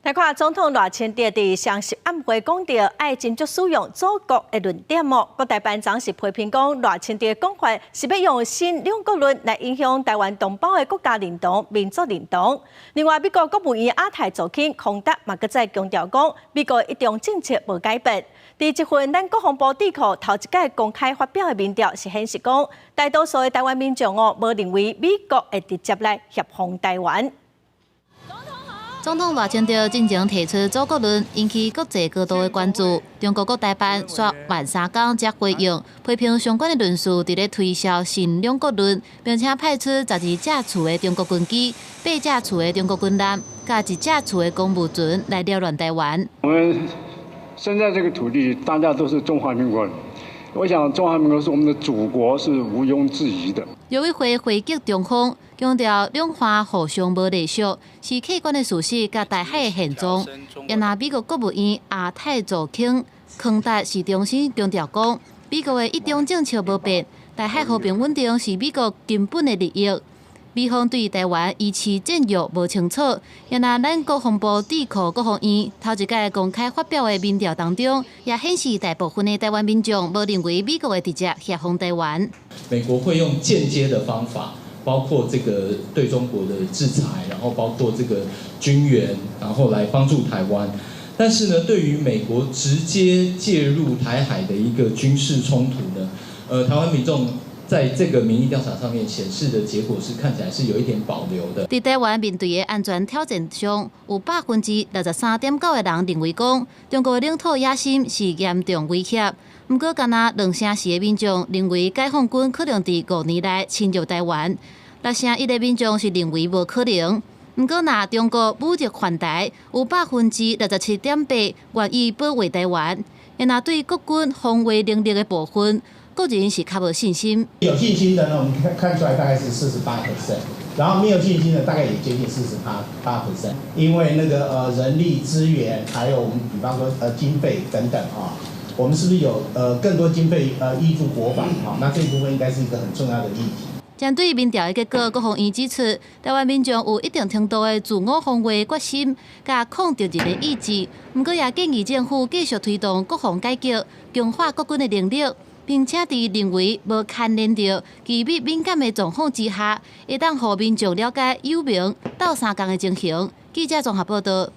来看总统赖清德伫双十晚会讲到，爱斟酌使用祖国的论点哦。国台办总是批评讲，赖清德讲法是要用新两国论来影响台湾同胞的国家认同、民族认同。另外，美国国务院亚太助卿孔达嘛，搁再强调讲，美国一中政策无改变。伫这份咱国防部智库头一届公开发表的民调是显示讲，大多数的台湾民众无认为美国会直接来协防台湾。 总统赖清德进前提出祖国论，引起国际高度的关注。中国国台办说晚3天才回应，批评相关的论述伫咧推销新两国论，并且派出12架次的中国军机、8架次的中国军舰，加1架次的公务船来扰乱台湾。我们身在这个土地，大家都是中华民国人。 我想，中华民国是我们的祖国，是毋庸置疑的。陆委会回击中方，强调两岸互相无隶属，是客观的事实，甲台海的现状。也拿美国国务院亚太助卿康达是重新强调讲，美国的一中政策无变，台海和平稳定是美国根本的利益。 美方对台湾依次战略无清楚，也拿咱国防部智库国防院头一届公开发表的民调当中，也显示大部分的台湾民众无认为美国会直接协防台湾。美国会用间接的方法，包括这个对中国的制裁，然后包括这个军援，然后来帮助台湾。但是呢，对于美国直接介入台海的一个军事冲突呢，台湾民众。 在这个民意调查上面显示的结果是看起来是有一点保留的。在台湾面对的安全挑战上，有63.9%的人认为讲，中国的领土野心是严重威胁。不过，敢若2成4的民众认为解放军可能在5年内侵入台湾，6成1的民众是认为无可能。不过，若中国武力犯台，有67.8%愿意保卫台湾。也若对国军防卫能力的部分。 个人是较无信心。有信心的呢，我们看出来大概是48%，然后没有信心的大概也接近48%，因为那个人力资源，还有我们比方说经费等等啊，我们是不是有更多经费依附国防啊？那这一部分应该是一个很重要的议题。针对民调的结果，国防院指出，台湾民众有一定程度的自我防卫决心，甲抗敌人的意志。不过也建议政府继续推动国防改革，强化国军的能力。 并且在认为无牵连到机密敏感的状况之下，会当互民众了解有名斗相共的情形。记者综合报道。